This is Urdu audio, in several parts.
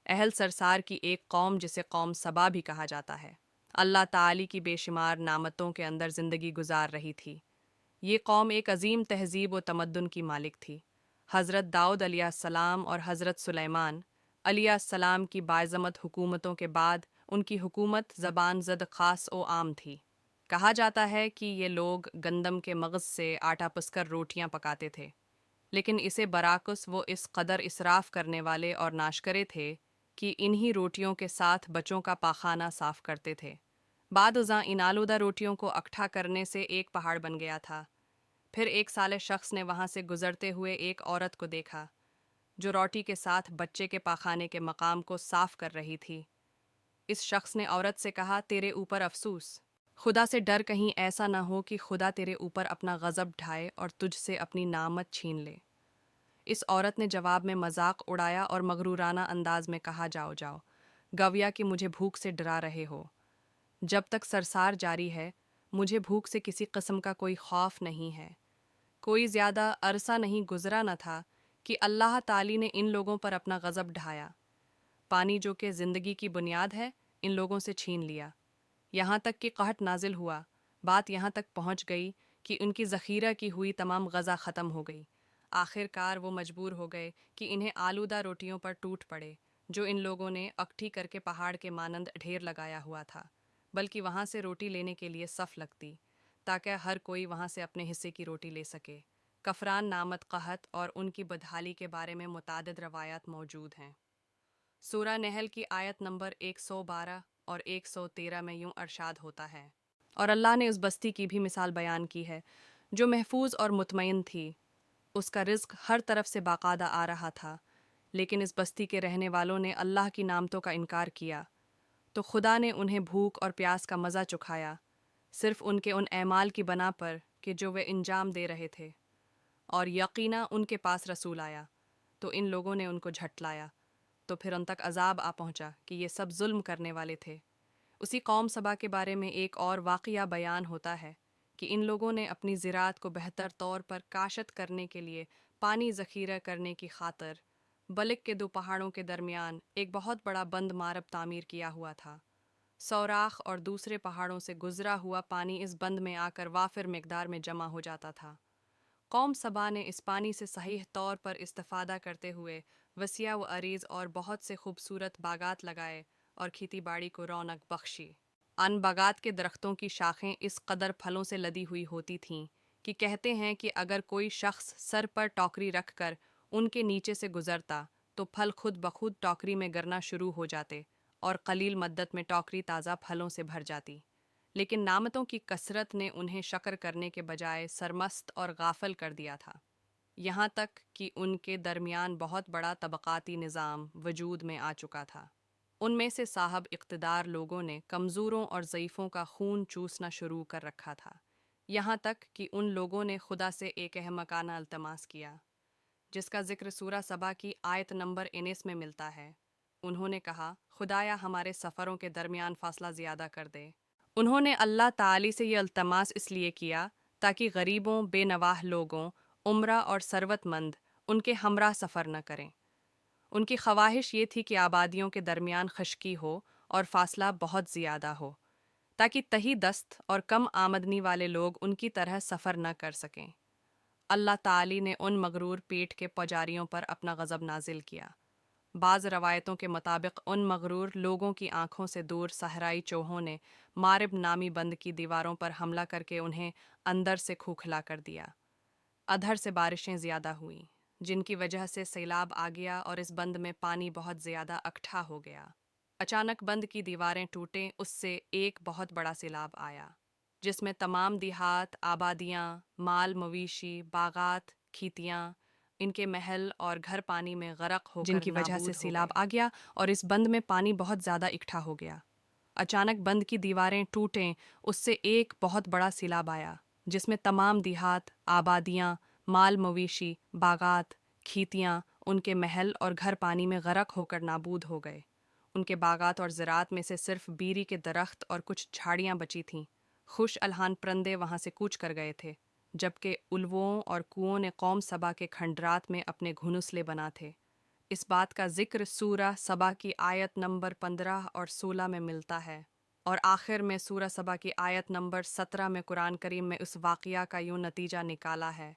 اہل سرسار کی ایک قوم جسے قوم سبا بھی کہا جاتا ہے، اللہ تعالی کی بے شمار نعمتوں کے اندر زندگی گزار رہی تھی۔ یہ قوم ایک عظیم تہذیب و تمدن کی مالک تھی۔ حضرت داؤد علیہ السلام اور حضرت سلیمان علیہ السلام کی باعظمت حکومتوں کے بعد ان کی حکومت زبان زد خاص و عام تھی۔ کہا جاتا ہے کہ یہ لوگ گندم کے مغز سے آٹا پس کر روٹیاں پکاتے تھے، لیکن اسے برعکس وہ اس قدر اسراف کرنے والے اور ناشکرے تھے کہ انہی روٹیوں کے ساتھ بچوں کا پاخانہ صاف کرتے تھے۔ بعد ازاں ان آلودہ روٹیوں کو اکٹھا کرنے سے ایک پہاڑ بن گیا تھا۔ پھر ایک سالے شخص نے وہاں سے گزرتے ہوئے ایک عورت کو دیکھا جو روٹی کے ساتھ بچے کے پاخانے کے مقام کو صاف کر رہی تھی۔ اس شخص نے عورت سے کہا، تیرے اوپر افسوس، خدا سے ڈر کہیں ایسا نہ ہو کہ خدا تیرے اوپر اپنا غضب ڈھائے اور تجھ سے اپنی نعمت چھین لے۔ اس عورت نے جواب میں مذاق اڑایا اور مغرورانہ انداز میں کہا، جاؤ جاؤ، گویا کہ مجھے بھوک سے ڈرا رہے ہو۔ جب تک سرسار جاری ہے مجھے بھوک سے کسی قسم کا کوئی خوف نہیں ہے۔ کوئی زیادہ عرصہ نہیں گزرا نہ تھا کہ اللہ تعالی نے ان لوگوں پر اپنا غضب ڈھایا۔ پانی جو کہ زندگی کی بنیاد ہے ان لوگوں سے چھین لیا، یہاں تک کہ قحط نازل ہوا۔ بات یہاں تک پہنچ گئی کہ ان کی ذخیرہ کی ہوئی تمام غذا ختم ہو گئی۔ آخر کار وہ مجبور ہو گئے کہ انہیں آلودہ روٹیوں پر ٹوٹ پڑے جو ان لوگوں نے اکٹھی کر کے پہاڑ کے مانند ڈھیر لگایا ہوا تھا، بلکہ وہاں سے روٹی لینے کے لیے صف لگتی تاکہ ہر کوئی وہاں سے اپنے حصے کی روٹی لے سکے۔ کفران نامت قحط اور ان کی بدحالی کے بارے میں متعدد روایات موجود ہیں۔ سورہ نحل کی آیت نمبر 112 اور 113 میں یوں ارشاد ہوتا ہے، اور اللہ نے اس بستی کی بھی مثال بیان کی ہے جو محفوظ اور مطمئن تھی، اس کا رزق ہر طرف سے باقاعدہ آ رہا تھا، لیکن اس بستی کے رہنے والوں نے اللہ کی نعمتوں کا انکار کیا تو خدا نے انہیں بھوک اور پیاس کا مزہ چکھایا، صرف ان کے ان اعمال کی بنا پر کہ جو وہ انجام دے رہے تھے۔ اور یقینا ان کے پاس رسول آیا تو ان لوگوں نے ان کو جھٹلایا، تو پھر ان تک عذاب آ پہنچا کہ یہ سب ظلم کرنے والے تھے۔ اسی قوم سبا کے بارے میں ایک اور واقعہ بیان ہوتا ہے کہ ان لوگوں نے اپنی زراعت کو بہتر طور پر کاشت کرنے کے لیے پانی ذخیرہ کرنے کی خاطر بلک کے دو پہاڑوں کے درمیان ایک بہت بڑا بند مارب تعمیر کیا ہوا تھا۔ سوراخ اور دوسرے پہاڑوں سے گزرا ہوا پانی اس بند میں آ کر وافر مقدار میں جمع ہو جاتا تھا۔ قوم سبا نے اس پانی سے صحیح طور پر استفادہ کرتے ہوئے وسیع و عریض اور بہت سے خوبصورت باغات لگائے اور کھیتی باڑی کو رونق بخشی۔ ان باغات کے درختوں کی شاخیں اس قدر پھلوں سے لدی ہوئی ہوتی تھیں کہ کہتے ہیں کہ اگر کوئی شخص سر پر ٹوکری رکھ کر ان کے نیچے سے گزرتا تو پھل خود بخود ٹوکری میں گرنا شروع ہو جاتے اور قلیل مدت میں ٹوکری تازہ پھلوں سے بھر جاتی۔ لیکن نعمتوں کی کثرت نے انہیں شکر کرنے کے بجائے سرمست اور غافل کر دیا تھا، یہاں تک کہ ان کے درمیان بہت بڑا طبقاتی نظام وجود میں آ چکا تھا۔ ان میں سے صاحب اقتدار لوگوں نے کمزوروں اور ضعیفوں کا خون چوسنا شروع کر رکھا تھا، یہاں تک کہ ان لوگوں نے خدا سے ایک احمقانہ التماس کیا جس کا ذکر سورہ سبا کی آیت نمبر 19 میں ملتا ہے۔ انہوں نے کہا، خدایا ہمارے سفروں کے درمیان فاصلہ زیادہ کر دے۔ انہوں نے اللہ تعالی سے یہ التماس اس لیے کیا تاکہ غریبوں، بے نواح لوگوں، عمرہ اور ثروت مند ان کے ہمراہ سفر نہ کریں۔ ان کی خواہش یہ تھی کہ آبادیوں کے درمیان خشکی ہو اور فاصلہ بہت زیادہ ہو تاکہ تہی دست اور کم آمدنی والے لوگ ان کی طرح سفر نہ کر سکیں۔ اللہ تعالی نے ان مغرور پیٹ کے پجاریوں پر اپنا غضب نازل کیا۔ بعض روایتوں کے مطابق ان مغرور لوگوں کی آنکھوں سے دور صحرائی چوہوں نے مارب نامی بند کی دیواروں پر حملہ کر کے انہیں اندر سے کھوکھلا کر دیا۔ ادھر سے بارشیں زیادہ ہوئیں جن کی وجہ سے سیلاب آ گیا اور اس بند میں پانی بہت زیادہ اکٹھا ہو گیا۔ اچانک بند کی دیواریں ٹوٹیں، اس سے ایک بہت بڑا سیلاب آیا جس میں تمام دیہات، آبادیاں، مال مویشی، باغات، کھیتیاں، ان کے محل اور گھر پانی میں غرق ہو کر جن کی وجہ سے نابود ہو سیلاب گئے۔ آ گیا اور اس بند میں پانی بہت زیادہ اکٹھا ہو گیا۔ اچانک بند کی دیواریں ٹوٹیں، اس سے ایک بہت بڑا سیلاب آیا جس میں تمام دیہات، آبادیاں، مال مویشی، باغات، کھیتیاں، ان کے محل اور گھر پانی میں غرق ہو کر نابود ہو گئے۔ ان کے باغات اور زراعت میں سے صرف بیری کے درخت اور کچھ جھاڑیاں بچی تھیں۔ خوش الحان پرندے وہاں سے کوچ کر گئے تھے، جبکہ الوؤں اور کوؤں نے قوم سبا کے کھنڈرات میں اپنے گھونسلے بنا تھے اس بات کا ذکر سورہ سبا کی آیت نمبر 15 اور 16 میں ملتا ہے، اور آخر میں سورہ سبا کی آیت نمبر 17 میں قرآن کریم میں اس واقعہ کا یوں نتیجہ نکالا ہے: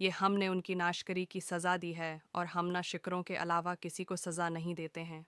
یہ ہم نے ان کی ناشکری کی سزا دی ہے اور ہم نہ شکروں کے علاوہ کسی کو سزا نہیں دیتے ہیں۔